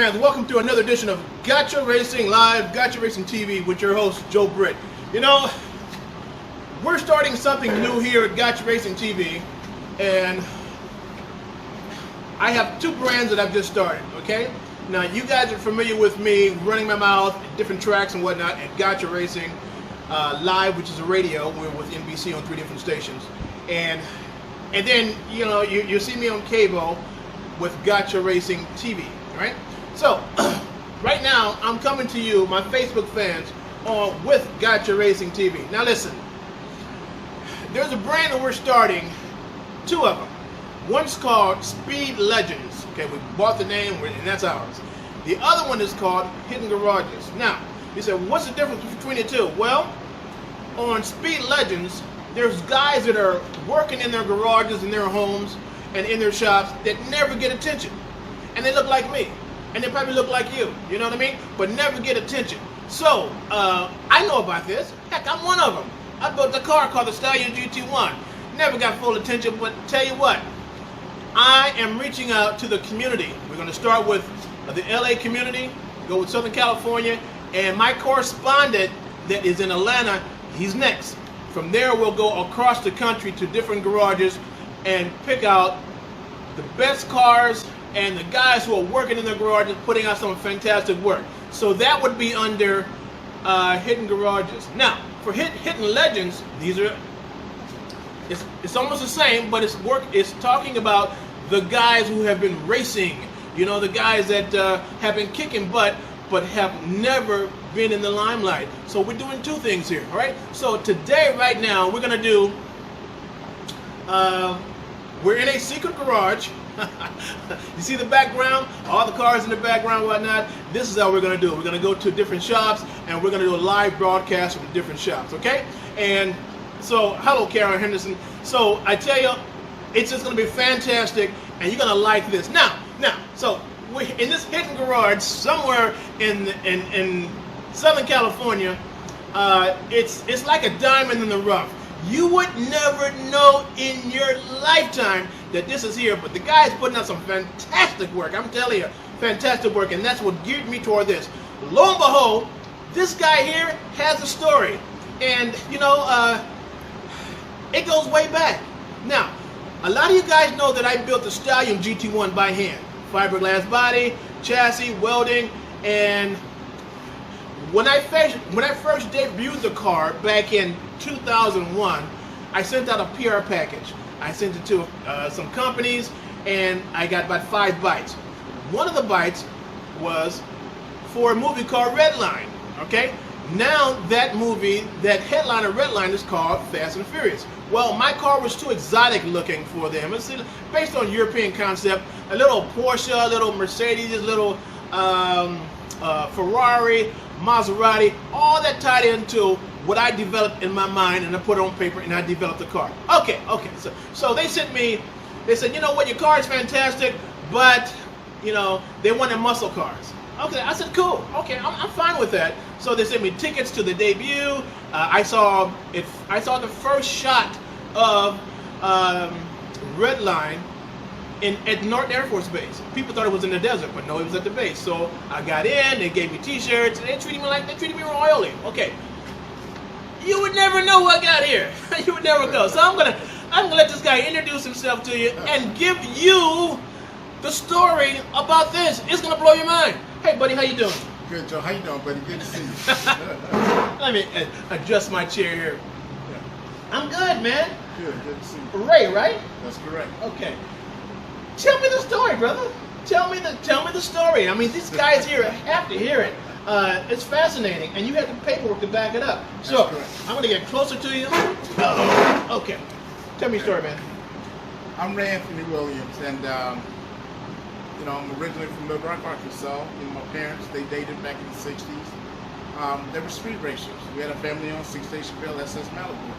fans, welcome to another edition of Gotcha Racing Live, Gotcha Racing TV with your host, Joe Britt. You know, we're starting something new here at Gotcha Racing TV, and I have two brands that I've just started, okay? Now, you guys are familiar with me running my mouth at different tracks and whatnot at Gotcha Racing Live, which is a radio. We're with NBC on 3 different stations. And then, you know, you see me on cable with Gotcha Racing TV, right? So, right now, I'm coming to you, my Facebook fans, with Gotcha Racing TV. Now listen, there's a brand that we're starting, 2 of them. One's called Speed Legends. Okay, we bought the name, and that's ours. The other one is called Hidden Garages. Now, you said, what's the difference between the two? Well, on Speed Legends, there's guys that are working in their garages, in their homes, and in their shops that never get attention. And they look like me. And they probably look like you. You know what I mean? But never get attention. So, I know about this. Heck, I'm one of them. I built a car called the Stallion GT1. Never got full attention, but tell you what, I am reaching out to the community. We're going to start with the LA community, go with Southern California, and my correspondent that is in Atlanta, he's next. From there, we'll go across the country to different garages and pick out the best cars and the guys who are working in their garages, putting out some fantastic work. So that would be under Hidden Garages. Now, for Hidden Legends, it's almost the same, but it's talking about the guys who have been racing. You know, the guys that have been kicking butt, but have never been in the limelight. So we're doing 2 things here, all right? So today, right now, we're gonna do, we're in a secret garage. You see the background? All the cars in the background, whatnot. This is how we're gonna do it. We're gonna go to different shops, and we're gonna do a live broadcast from the different shops, okay? And so, hello, Karen Henderson. So I tell you, it's just gonna be fantastic, and you're gonna like this. Now, so we're in this hidden garage somewhere in Southern California. It's like a diamond in the rough. You would never know in your lifetime that this is here, but the guy's putting out some fantastic work. I'm telling you, fantastic work, and that's what geared me toward this. Lo and behold, this guy here has a story, and you know, it goes way back. Now, a lot of you guys know that I built the Stallion GT1 by hand. Fiberglass body, chassis, welding, and when I first debuted the car back in 2001, I sent out a PR package. I sent it to some companies, and I got about 5 bites. One of the bites was for a movie called Redline, okay? Now that movie, that headline of Redline is called Fast and Furious. Well, my car was too exotic looking for them. It's based on European concept, a little Porsche, a little Mercedes, a little Ferrari, Maserati, all that tied into what I developed in my mind, and I put it on paper, and I developed the car. Okay. So they said, you know what, your car is fantastic, but, you know, they wanted muscle cars. Okay, I said, cool. Okay, I'm fine with that. So they sent me tickets to the debut. I saw the first shot of Redline at Norton Air Force Base. People thought it was in the desert, but no, it was at the base. So I got in. They gave me T-shirts. They treated me royally. Okay, you would never know who I got here. You would never know. So I'm gonna let this guy introduce himself to you and give you the story about this. It's gonna blow your mind. Hey, buddy, how you doing? Good, Joe. How you doing, buddy? Good to see you. Let me adjust my chair here. Yeah. I'm good, man. Good to see you. Ray, right? That's correct. Okay. Tell me the story, brother. Tell me the story. I mean, these guys here have to hear it. It's fascinating, and you have the paperwork to back it up. So I'm gonna get closer to you. Okay. Tell me your story, man. I'm Ray Anthony Williams, and you know, I'm originally from Little Rock, Arkansas. You know, my parents, they dated back in the 60s. They were street racers. We had a family-owned 6-station Bell SS Malibu.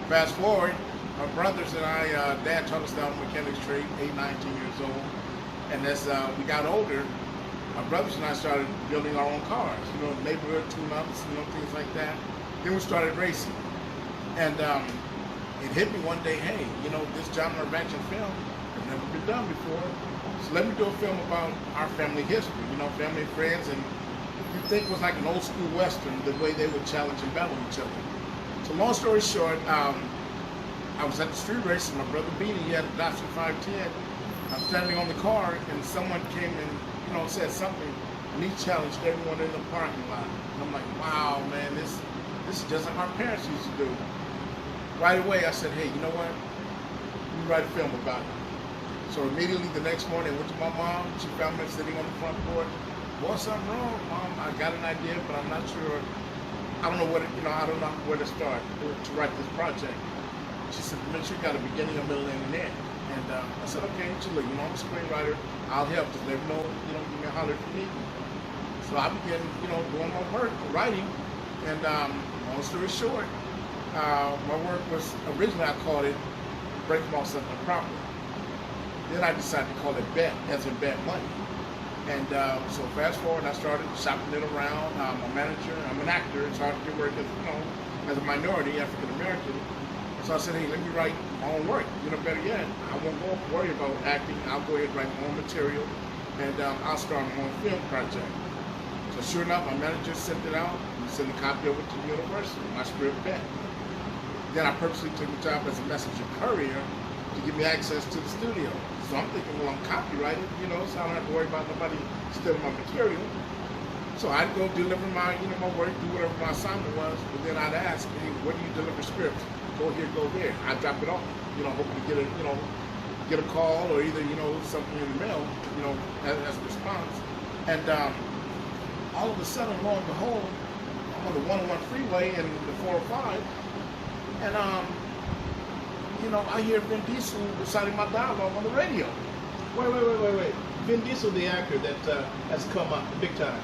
Fast forward, my brothers and I, Dad taught us down mechanics trade, 8, 19 years old. And as we got older, my brothers and I started building our own cars. You know, neighborhood tune-ups, you know, things like that. Then we started racing. And it hit me one day, hey, you know, this genre of action film has never been done before. So let me do a film about our family history, family and friends, and you think it was like an old school Western, the way they would challenge and battle each other. So long story short, I was at the street race, and my brother Beanie, he had a Datsun 510. I'm standing on the car, and someone came and, said something, and he challenged everyone in the parking lot. And I'm like, wow, man, this is just like our parents used to do. Right away, I said, hey, you know what? We write a film about it. So immediately the next morning, I went to my mom. She found me sitting on the front porch. What's something wrong, Mom? I got an idea, but I'm not sure. I don't know I don't know where to start to write this project. She said, make sure you got a beginning, a middle, and an end. And I said, okay. She look, I'm a screenwriter. I'll help. Just let me know, give me a holler if you need me. So I began, doing my work, writing. And long story short, my work was originally I called it Break Them Off Something Proper. Then I decided to call it Bet, as in bet money. And so fast forward, I started shopping it around. I'm a manager, I'm an actor. It's hard to get work as a minority, African American. So I said, hey, let me write my own work. Better yet, I won't worry about acting. I'll go ahead and write my own material, and I'll start my own film project. So sure enough, my manager sent it out. He sent a copy over to the university, my script Bet. Then I purposely took the job as a messenger courier to give me access to the studio. So I'm thinking, well, I'm copyrighted, so I don't have to worry about nobody stealing my material. So I'd go deliver my, my work, do whatever my assignment was, but then I'd ask, hey, where do you deliver scripts? Go here, go there. I'd drop it off, hoping to get a call or either, something in the mail, as a response. And all of a sudden, lo and behold, I'm on the 101 freeway and the 405, and I hear Vin Diesel reciting my dialogue on the radio. Wait. Vin Diesel, the actor that has come up big time.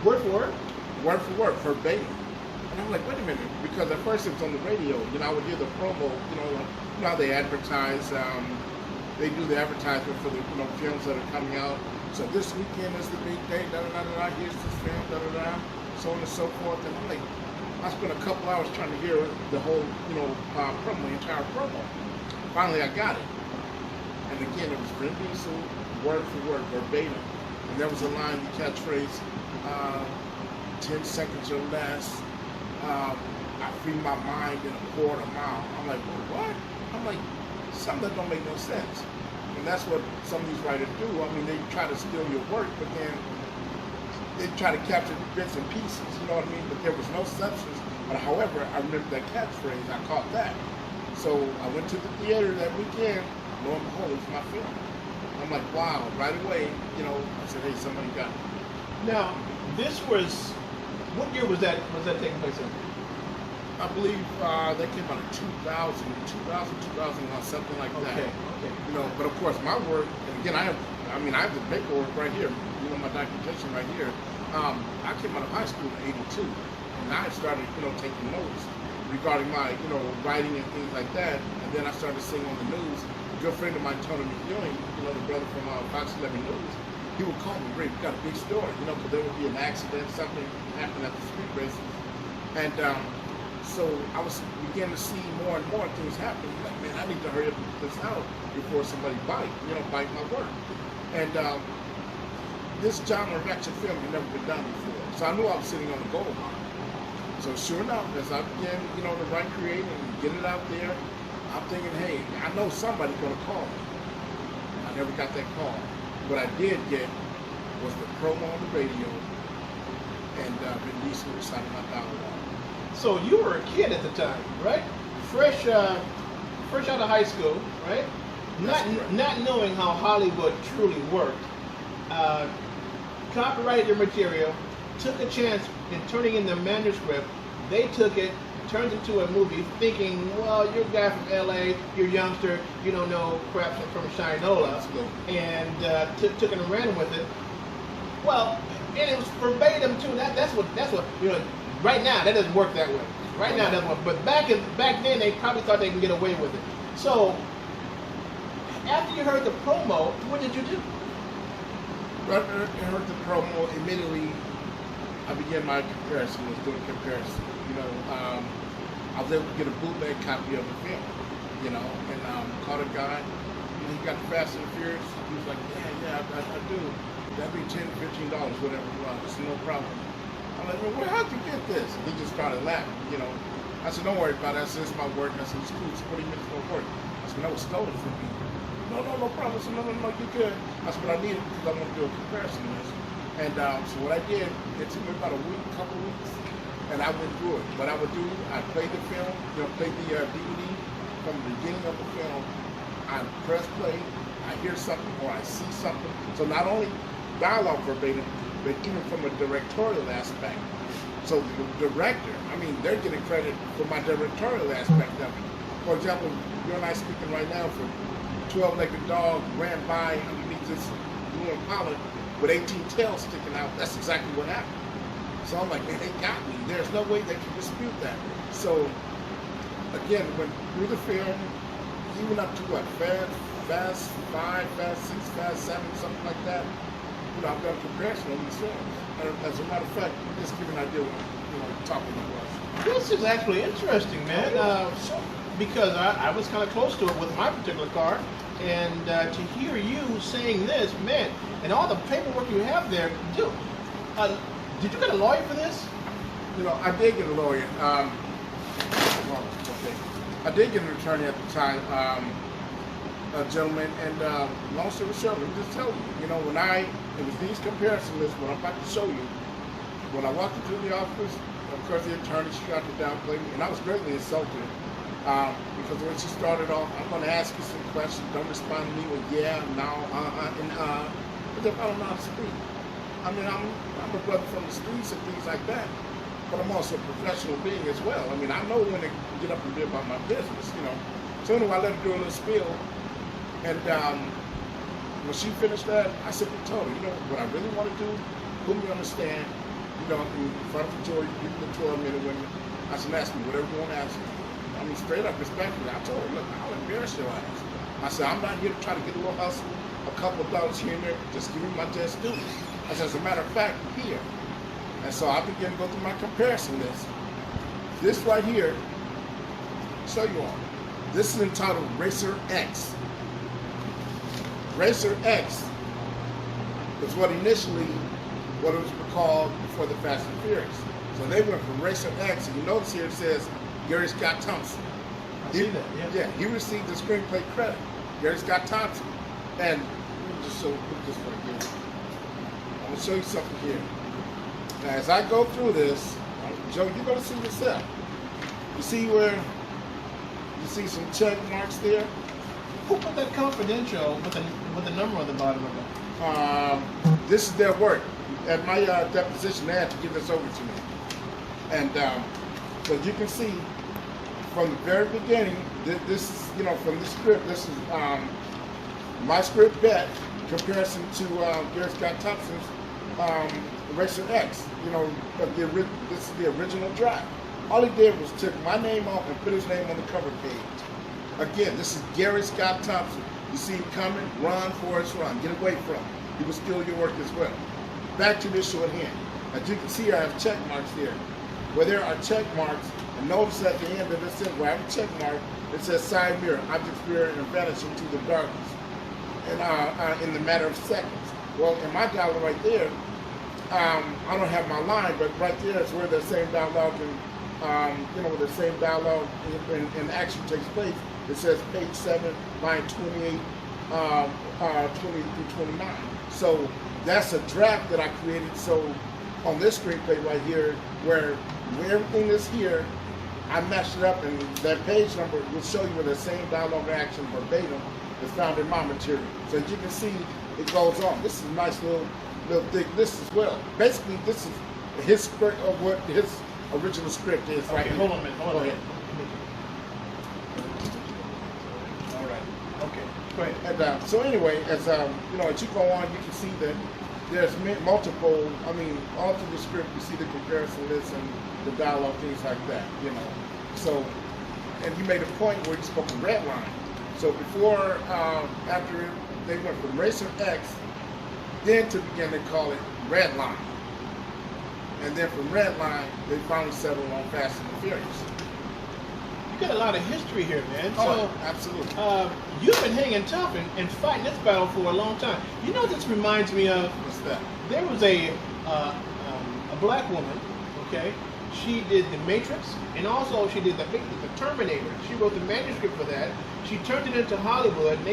Word for word? Word for word, verbatim. And I'm like, wait a minute, because at first it was on the radio. I would hear the promo, how they advertise, they do the advertisement for the films that are coming out. So this weekend is the big day, da-da-da-da, here's this film, da-da-da, so on and so forth. And I'm like, I spent a couple hours trying to hear the whole, promo, the entire promo. Finally, I got it. And again, it was Vin Diesel, word for word, verbatim. And there was a line, the catchphrase, 10 seconds or less, I free my mind in a quarter mile. I'm like, well, what? I'm like, something that don't make no sense. And that's what some of these writers do. I mean, they try to steal your work, but then they try to capture bits and pieces, you know what I mean? But there was no substance. But however, I remember that catchphrase, I caught that. So I went to the theater that weekend, lo and behold, it's my film. I'm like, wow, right away, I said, hey, somebody got it. Now, this was, what year was that taking place in? I believe that came out in 2000, 2001, something like that. Okay. But of course, my work, and again, I have the paperwork right here, my documentation right here. I came out of high school in '82, and I started, taking notes regarding my, writing and things like that. And then I started seeing on the news. A good friend of mine, Tony McEwen, the brother from Fox 11 News, he would call me, Ray, we got a big story, because there would be an accident, something happened at the street races. And so I was beginning to see more and more things happening. Like, man, I need to hurry up and put this out before somebody bite my work. And this genre of action film had never been done before. So I knew I was sitting on the gold mine. So sure enough, as I began, to write, create, and get it out there, I'm thinking, hey, I know somebody's going to call me. I never got that call. What I did get was the promo on the radio and Vin Diesel reciting my dialogue. So you were a kid at the time, right? Fresh out of high school, right? Not knowing how Hollywood truly worked. Copyrighted your material, took a chance in turning in the manuscript. They took it, turned it into a movie, thinking, well, you're a guy from LA, you're a youngster, you don't know crap from Shinola, and took it and ran with it. Well, and it was verbatim too. That's what right now that doesn't work that way. Right now it doesn't work. But back then they probably thought they can get away with it. So after you heard the promo, what did you do? After I heard the promo, immediately I began my comparison. Was doing comparison. I was able to get a bootleg copy of the film. And caught a guy, and he got the Fast and the Furious. He was like, yeah, I do. That'd be $10, $15, whatever you want. It's no problem. I'm like, well, how'd you get this? And he just started laughing, you know. I said, don't worry about it. I said, it's my work. I said, it's cool. It's 40 minutes for work. I said, no, it's stolen from me. No problem. I said, no, you're good. I said, but I need it because I want to do a comparison of this. And so what I did, it took me about a couple weeks, and I went through it. What I would do, I played the film, played the DVD from the beginning of the film. I press play, I hear something or I see something. So not only dialogue verbatim, but even from a directorial aspect. So the director, I mean, they're getting credit for my directorial aspect of it. For example, you and I speaking right now for 12-legged dog ran by underneath this blue Impala with 18 tails sticking out. That's exactly what happened. So I'm like, man, they got me. There's no way they can dispute that. So again, when through the film, even up to what, Fast 5, Fast 6, Fast 7, something like that, I've done comparison on these films. And as a matter of fact, just give you an idea what topic it was. This is actually interesting, man. Because I was kind of close to it with my particular car, and to hear you saying this, man, and all the paperwork you have there, dude, did you get a lawyer for this? I did get a lawyer. I did get an attorney at the time, a gentleman, and long story short, let me just tell you, when it was these comparison lists, what I'm about to show you, when I walked into the office, of course the attorney, she tried to downplay me, and I was greatly insulted, because when she started off, I'm going to ask you some questions, don't respond to me with yeah, no, but if I don't know how to speak. I mean, I'm a brother from the streets and things like that, but I'm also a professional being as well. I mean, I know when to get up and be about my business, So anyway, I let her do a little spiel, and when she finished that, I simply told her, what I really want to do, put me on the stand, in front of the jury, people, the 12 men and women. I said, ask me whatever you want to ask me. I mean, straight up, respectfully, I told her, look, I'll embarrass your ass. I said, I'm not here to try to get a little hustle, a couple of dollars here and there, just give me my just due. I said, as a matter of fact, here. And so I began to go through my comparison list. This right here, show you all. This is entitled Racer X. Racer X was what it was called before the Fast and Furious. So they went from Racer X, and you notice here it says Gary Scott Thompson. I see that, yeah. He received the screenplay credit, Gary Scott Thompson. And let me just put this right here. I'm going to show you something here. Now, as I go through this, Joe, you're going to see yourself. You see where you see some check marks there? Who put that confidential with the number on the bottom of it? This is their work. At my deposition, they had to give this over to me. And so you can see from the very beginning, this is, from this script, this is my script bet comparison to Gary Scott Thompson's Racer X. This is the original draft. All he did was took my name off and put his name on the cover page. Again, this is Gary Scott Thompson. You see him coming, run, Forrest, run. Get away from him. He will steal your work as well. Back to this shorthand. As you can see, I have check marks here. Where there are check marks, and notice at the end of this sentence, where I have a check mark, it says side mirror, object mirror, and vanish into the darkness. And in the matter of seconds. Well, in my dialogue right there, I don't have my line, but right there is where the same dialogue where the same dialogue in action takes place. It says page 7, line 28, 20 through 29. So that's a draft that I created. So on this screenplay right here, where everything is here, I matched it up, and that page number will show you where the same dialogue action verbatim is found in my material. So as you can see, it goes on. This is a nice little thick list as well. Basically, this is his script of what his original script is. Okay, right here. hold on a minute. Hold on a minute. All right. Okay, go ahead. And so anyway, as as you go on, you can see that there's multiple. I mean, all through the script, you see the comparison lists and the dialogue, things like that. So, and you made a point where you spoke of red line. So before, after they went from Racer X, then to begin they call it Red Line. And then from Red Line, they finally settled on Fast and the Furious. got a lot of history here, man. Oh, absolutely. You've been hanging tough and fighting this battle for a long time. You know what this reminds me of? What's that? There was a black woman, okay? She did The Matrix, and also she did the Terminator. She wrote the manuscript for that. She turned it into Hollywood, and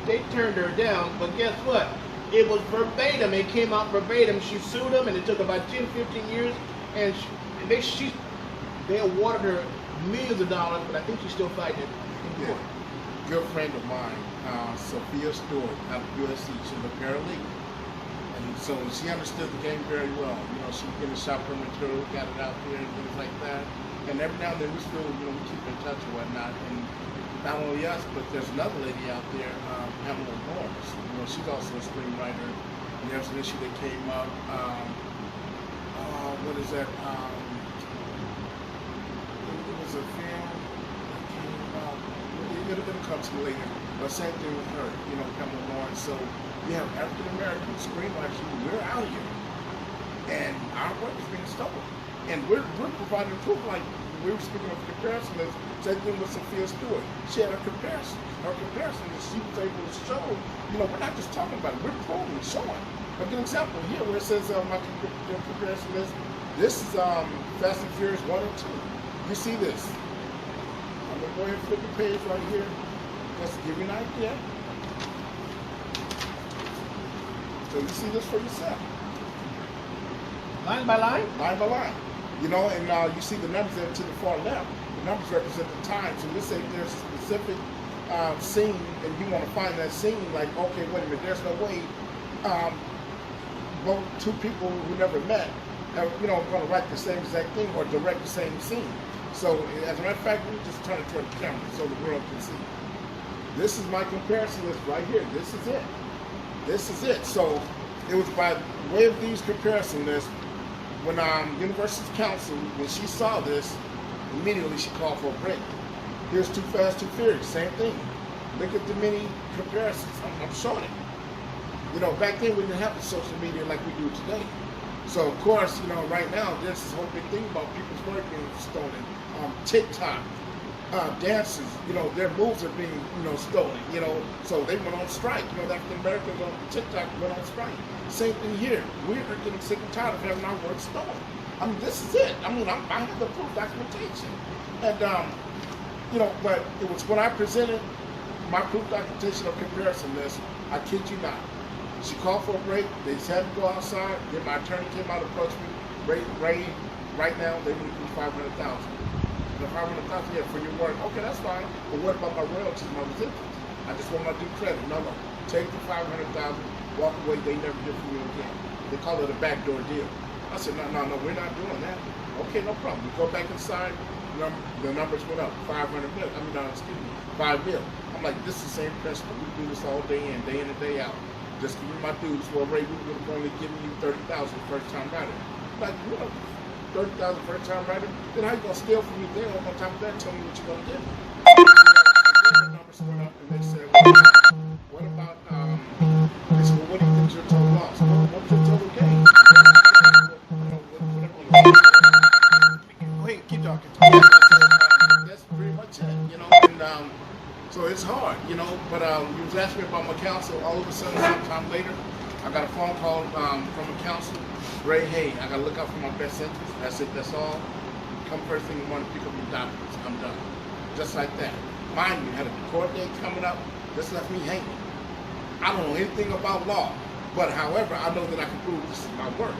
they turned her down, but guess what? It was verbatim. It came out verbatim. She sued them, and it took about 10, 15 years, and they awarded her millions of dollars, but I think she's still fighting it in court. Good friend of mine, Sophia Stewart, out of USC, she's a paralegal. And so she understood the game very well. You know, she was getting shop her material, got it out there and things like that. And every now and then we still, we keep in touch and whatnot. And not only us, but there's another lady out there, Pamela Morris. You know, she's also a screenwriter. And there's an issue that came up. What is that? It was a film that came out. It'll come to me later. But same thing with her, Pamela Morris. So we have African American screenwriters. We're out here, and our work is being stolen. And we're providing proof. Like we were speaking of comparison. Same thing with Sophia Stewart. She had a comparison. Her comparison is she was able to show. We're not just talking about it. We're proving, showing. A good example here where it says my comparison is this is Fast and Furious 1 and 2. You see this? I'm gonna go ahead and flip the page right here. Just to give you an idea. So you see this for yourself. Line by line? Line by line. And you see the numbers there to the far left. The numbers represent the time. So let's say there's a specific scene and you want to find that scene, like, okay, wait a minute, there's no way both two people who never met are going to write the same exact thing or direct the same scene. So as a matter of fact, we just turn it toward the camera so the world can see. This is my comparison list right here. This is it. This is it. So it was by way of these comparison lists, when University's counsel, when she saw this, immediately she called for a break. Here's Too Fast, Too Furious, same thing. Look at the many comparisons. I'm showing it. Back then we didn't have the social media like we do today. So of course, right now there's this whole big thing about people's work being stolen. TikTok, dances, their moves are being, stolen. So they went on strike. The African Americans on TikTok went on strike. Same thing here. We're getting sick and tired of having our work stolen. This is it. I have the proof, documentation, and but it was when I presented my proof, documentation, of comparison list. I kid you not. She called for a break. They just had to go outside. Then my attorney came out and approached me. Ray, right now they would give me $500,000. The $500,000, yeah, for your work. Okay, that's fine. But what about my royalties, my residuals? I just want my due credit. No. Take the $500,000, walk away. They never did for you again. They call it a backdoor deal. I said, no, we're not doing that. Okay, no problem. We go back inside. The numbers went up. 5 mil. I'm like, this is the same principle. We do this all day in and day out. Just give me my dues. Well, Ray, we would have only given you $30,000 first time writer. Like, $30,000 first time writer. Then how you gonna steal from me? Then on top of that, tell me what you're gonna give me. The numbers went up, and they said, what about they said, well, what do you think your total loss? What's your total gain? Go ahead, keep talking. That's pretty much it, and so it's hard, but you was asking me about my counsel. All of a sudden, sometime later, I got a phone call from a counsel. Ray, hey, I got to look out for my best interest. That's it, that's all. Come first thing in the morning, pick up your documents. I'm done. Just like that. Mind you, had a court date coming up. This left me hanging. I don't know anything about law, but however, I know that I can prove this is my work.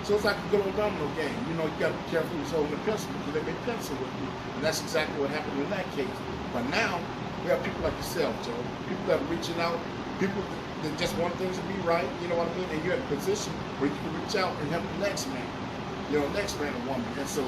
So it's like a good old domino game. You got to be careful who's holding the pencil because they may pencil with you. And that's exactly what happened in that case. But now, we have people like yourself, Joe. People that are reaching out. People that just want things to be right. You know what I mean? And you're in a position where you can reach out and help the next man. Next man or woman. And so,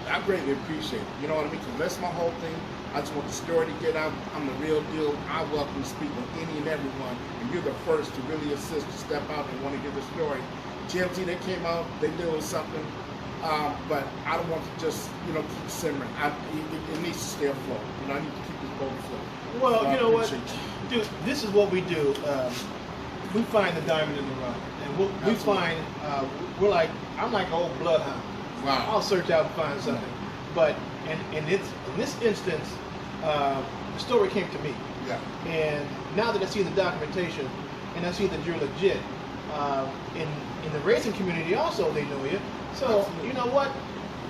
I greatly appreciate it. You know what I mean? Because that's my whole thing. I just want the story to get out. I'm the real deal. I welcome to speak with any and everyone. And you're the first to really assist, to step out and want to get the story. GMT, they came out, they doing something, but I don't want to just, keep simmering. It needs to stay afloat. I need to keep this boat afloat. Well, you know what, dude, this is what we do. We find the diamond in the rough, and we find I'm like an old bloodhound. Wow. I'll search out and find something, but and it's in this instance, the story came to me. Yeah. And now that I see the documentation and I see that you're legit, in the racing community also they know you. So Absolutely. you know what?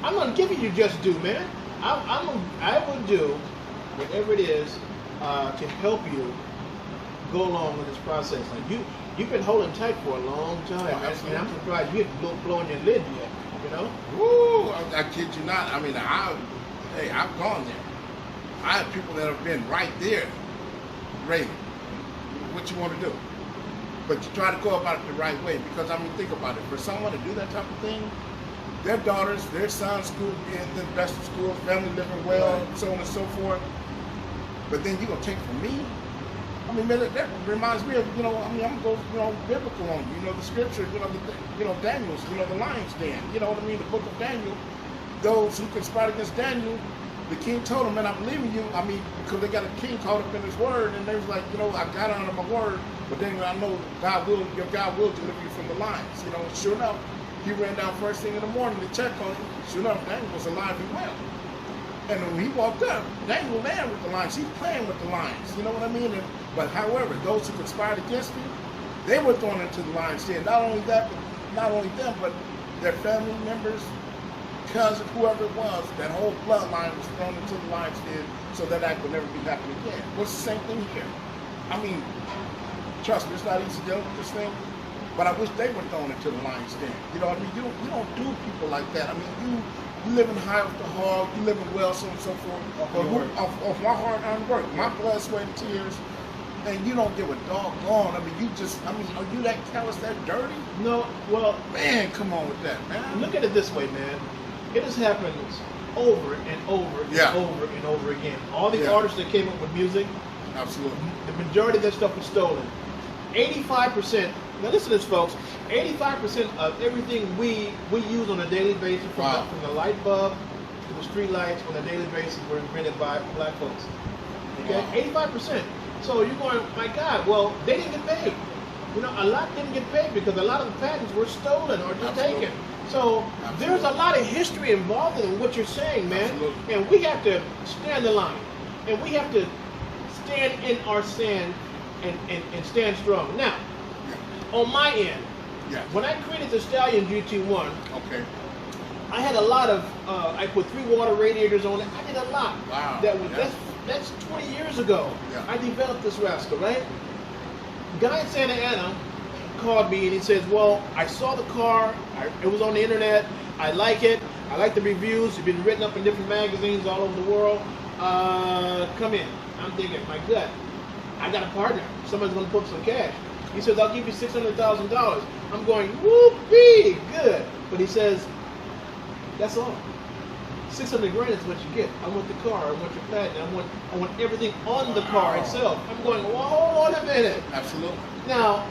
I'm gonna give you your just due, man. I will do whatever it is to help you go along with this process. Like you've been holding tight for a long time, and I'm surprised you haven't blown your lid yet. You know? Woo! I kid you not. I mean, I've gone there. I have people that have been right there, Ray. What you want to do? But you try to go about it the right way, because I mean, think about it. For someone to do that type of thing, their daughters, their sons, school being the best of school, family living well, so on and so forth. But then you gonna take from me? I mean, man, that reminds me of, I'm gonna go, biblical on you. The scripture, Daniel's, the lion's den. You know what I mean? The book of Daniel. Those who conspired against Daniel, the king told him, man, I believe in you. I mean, because they got a king caught up in his word, and they was like, I got on my word, but then I know your God will deliver you from the lions. Sure enough, he ran down first thing in the morning to check on him. Sure enough, Daniel was alive and well. And when he walked up, Daniel ran with the lions. He's playing with the lions. You know what I mean? But however, those who conspired against him, they were thrown into the lion's den. Not only them, but their family members, cousins, whoever it was, that whole bloodline was thrown into the lion's den, so that would never be happening again. Well, it's the same thing here. I mean, trust me, it's not easy dealing with this thing, but I wish they were thrown into the lion's den. You know what I mean? You don't do people like that. I mean, you living high off the hog, you living well, so on and so forth. Off my hard-earned work, my blood, sweat, and tears, and you don't give a doggone. I mean, are you that callous, that dirty? No, well, man, come on with that, man. Look at it this way, man. It has happened over and over and over and over again. All the artists that came up with music, absolutely, the majority of that stuff was stolen. 85%. Now listen to this, folks. 85% of everything we use on a daily basis, from the light bulb to the street lights on a daily basis, were invented by black folks. Okay, 85%. So you're going, my God, well, they didn't get paid. A lot didn't get paid because a lot of the patents were stolen or just taken. So there's a lot of history involved in what you're saying, man. Absolutely. And we have to stand the line. And we have to stand in our sand and stand strong. Now, on my end, when I created the Stallion GT1, I had a lot of, I put 3 water radiators on it. I did a lot. Wow. That's 20 years ago. I developed this rascal, right? Guy in Santa Ana called me and he says, well, I saw the car. It was on the internet. I like it. I like the reviews. It's been written up in different magazines all over the world. Come in. I'm thinking, my gut, I got a partner. Somebody's going to put some cash. He says, I'll give you $600,000. I'm going, whoopee, good. But he says, that's all. 600 grand is what you get. I want the car. I want your patent. I want everything on the car itself. I'm going, well, hold on a minute. Absolutely. Now,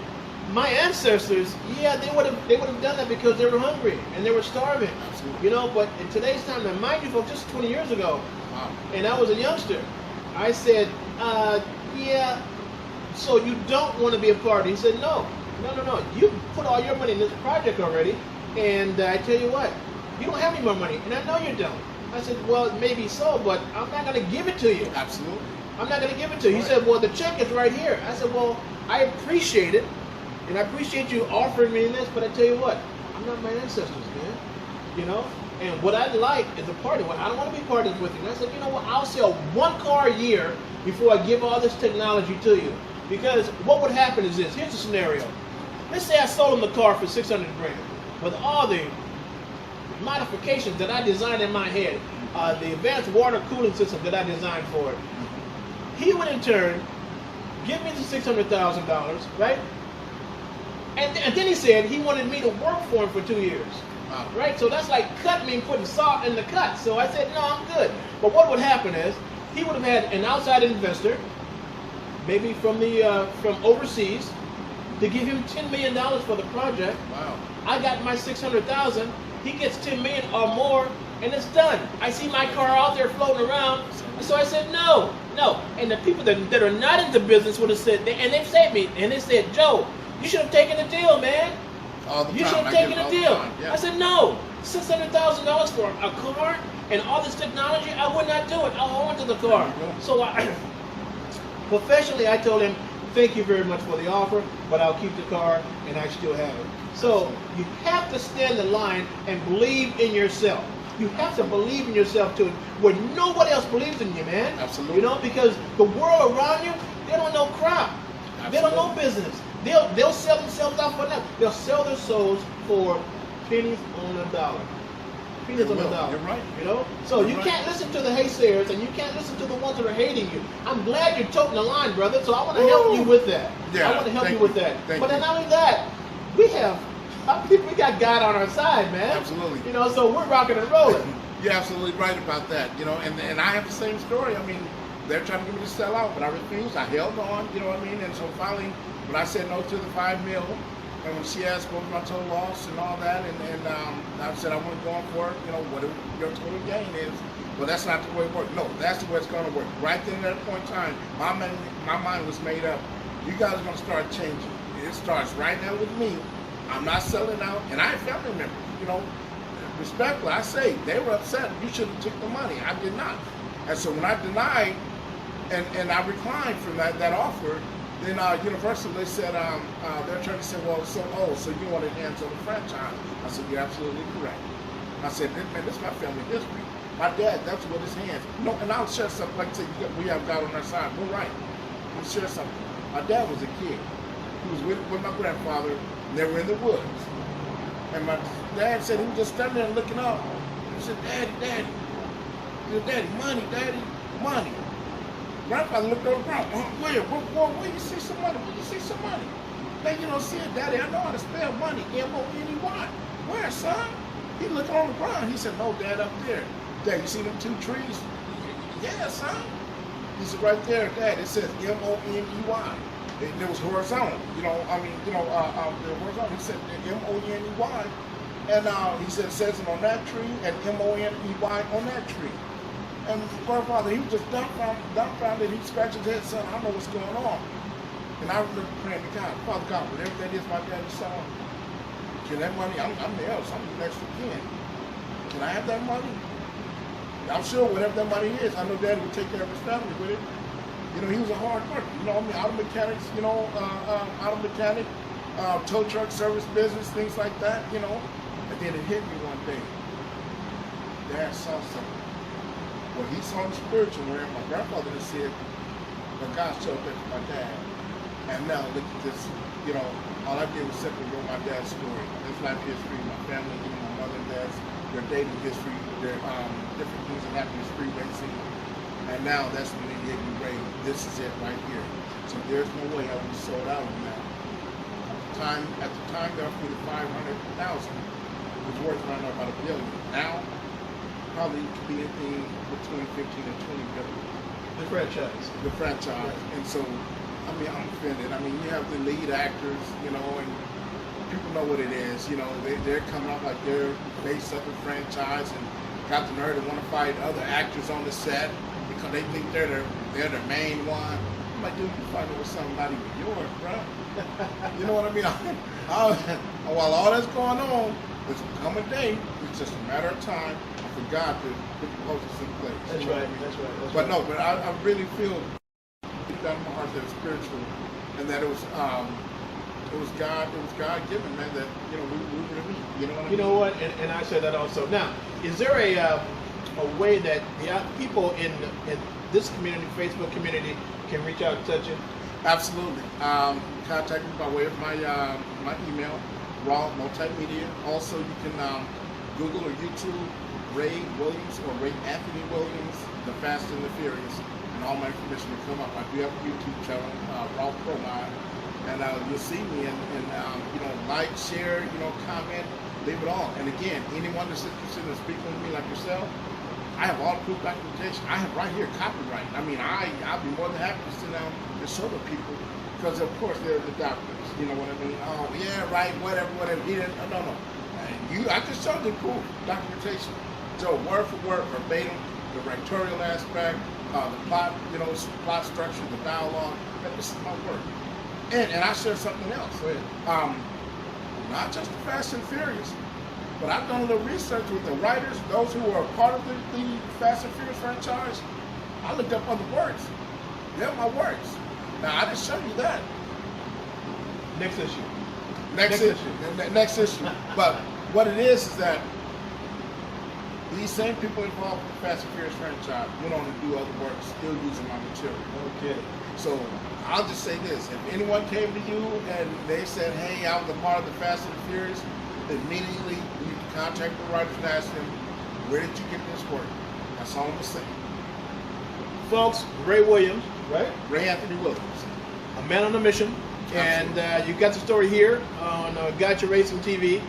my ancestors, they would have done that because they were hungry and they were starving. Absolutely. But in today's time, and mind you, folks, just 20 years ago, and I was a youngster, I said, so you don't want to be a part? He said, no. You put all your money in this project already, and I tell you what, you don't have any more money, and I know you don't. I said, well, maybe so, but I'm not going to give it to you. Absolutely. I'm not going to give it to you. He said, well, the check is right here. I said, well, I appreciate it, and I appreciate you offering me this, but I tell you what, I'm not my ancestors, man. And what I like is a party. I don't want to be partners with you. And I said, you know what, I'll sell 1 car a year before I give all this technology to you. Because what would happen is this. Here's the scenario. Let's say I sold him the car for 600 grand with all the modifications that I designed in my head, the advanced water cooling system that I designed for it. He would in turn give me the $600,000, right? And then he said he wanted me to work for him for 2 years. Right? So that's like cutting me and putting salt in the cut. So I said, no, I'm good. But what would happen is he would have had an outside investor, maybe from overseas, to give him $10 million for the project. Wow. I got my $600,000. He gets $10 million or more, and it's done. I see my car out there floating around. So I said, no. And the people that are not into business would have said, and they've said me, and they said, Joe, you should have taken the deal, man. All the You time. should have taken the deal. Yeah. I said, no. $600,000 for a car and all this technology, I would not do it. I'll hold on to the car. So professionally, I told him, thank you very much for the offer, but I'll keep the car and I still have it. So you have to stand the line and believe in yourself. You have to believe in yourself to where nobody else believes in you, man. Absolutely. You know, because the world around you, they don't know crap. Absolutely. They don't know business. They'll sell themselves out for nothing. They'll sell their souls for pennies on a dollar. Pennies on a dollar. You're right. You know? So you can't listen to the haysayers and you can't listen to the ones that are hating you. I'm glad you're toting the line, brother, so I want to help you with that. Yeah, I want to help you with that. Thank But you. then not only that, we got God on our side, man. Absolutely. You know, so we're rocking and rolling. You're absolutely right about that. You know, and I have the same story. I mean, they're trying to get me to sell out, but I refused. I held on, you know what I mean? And so finally, when I said no to the $5 million, and when she asked what was my total loss and all that, and I said I wasn't going for it, you know, what your total gain is. Well, that's not the way it works. No, that's the way it's going to work. Right then at that point in time, my mind was made up. You guys are going to start changing. It starts right now with me. I'm not selling out, and I have family members, you know, respectfully, I say, they were upset. You should have took the money. I did not. And so when I denied and I reclined from that offer, then Universal, they said, their attorney said, well, so you wanted hands on the franchise. I said, you're absolutely correct. I said, man, this is my family history. My dad, that's what his hands. No, and I'll share something, like I said, we have God on our side. We're right. I'll share something. My dad was a kid. He was with my grandfather, and they were in the woods. And my dad said he was just standing there looking up. He said, Daddy. He said, Daddy, money, Daddy, money. Grandfather looked over the ground. Where you see some money? Where you see some money? Then you don't see it, Daddy. I know how to spell money. M-O-N-E-Y. Where, son? He looked on the ground. He said, no, Dad, up there. Dad, you see them 2 trees? Yeah, son. He said, right there, Dad. It says M-O-N-E-Y. It was horizontal. The horizontal. He said M-O-N-E-Y. And he said it says it on that tree and M-O-N-E-Y on that tree. And grandfather, he was just dumbfounded. He scratched his head, son, I don't know what's going on. And I remember praying to God, Father God, whatever that is my daddy's son, can that money, I'm the eldest, I'm the next of kin. Can I have that money? I'm sure whatever that money is, I know Daddy would take care of his family with it. You know, he was a hard worker. You know, I mean, auto mechanics, tow truck service business, things like that, you know. And then it hit me one day. Dad saw something. Well, he saw the spiritual realm. My grandfather just said, but God showed that to my dad. And now look at this, you know, all I did was simply wrote my dad's story. His life history, my family, even my mother and dad's, their dating history, their different things that happened in street racing. And now that's when they hit me right. This is it right here. So there's no way I would have sold out on that. At the time, they offered me the $500,000, which was worth around about $1 billion. Now, probably could be anything between 15 and 20 billion. The franchise. The franchise. And so, I mean, I'm offended. I mean, you have the lead actors, you know, and people know what it is. You know, they're coming up like they're based up a franchise and got the nerve to want to fight other actors on the set because they think they're the main one. I'm like, dude, you fighting with something not even yours, bro. You know what I mean? While all that's going on, there's come a day, it's just a matter of time for God to put the poses in place. That's you know right. what I mean? That's right. But no, but I really feel deep down in my heart that it's spiritual, and that it was God given, man. That we really, you know what I mean? You know what? And I said that also. Now, is there a way that the people in this community, Facebook community, can reach out and touch you? Absolutely. Contact me by way of my email, Raw Multimedia. Also, you can Google or YouTube Ray Williams or Ray Anthony Williams, The Fast and the Furious, and all my information will come up. I do have a YouTube channel, Raw Pro Line, and you'll see me and like, share, comment, leave it all. And again, anyone that's interested in speaking with me like yourself, I have all proof documentation. I have right here copyright. I mean, I'll be more than happy to sit down and show the people, because of course they're the doctors. You know what I mean? Oh yeah, right, whatever. He didn't. No. I just showed the proof documentation. So word for word, verbatim, the rectorial aspect, the plot, plot structure, the dialogue. This is my work. And I share something else. Not just the Fast and Furious. But I've done a little research with the writers, those who are part of the Fast and Furious franchise. I looked up other words. They're my words. Now, I didn't show you that. Next issue. Next issue. But what it is that these same people involved with the Fast and Furious franchise went on to do other work, still using my material. Okay. So I'll just say this: if anyone came to you and they said, "Hey, I was a part of the Fast and the Furious," immediately you need to contact the writers and ask them, "Where did you get this work?" That's all I'm gonna say. Folks, Ray Williams, right? Ray Anthony Williams. A man on a mission. And you got the story here on Gotcha Racing TV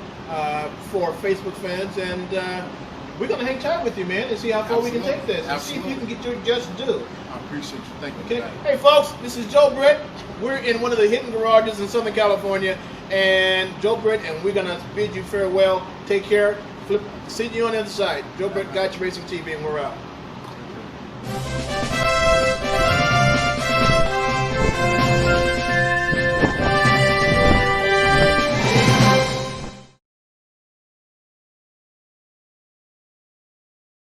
for Facebook fans. And we're going to hang tight with you, man, and see how far we can take this. And see if you can get your just due. I appreciate you. Thank you. Okay. Hey, folks, this is Joe Britt. We're in one of the hidden garages in Southern California. And Joe Britt, and we're going to bid you farewell. Take care. See you on the other side. Joe Britt, Gotcha Racing TV, and we're out.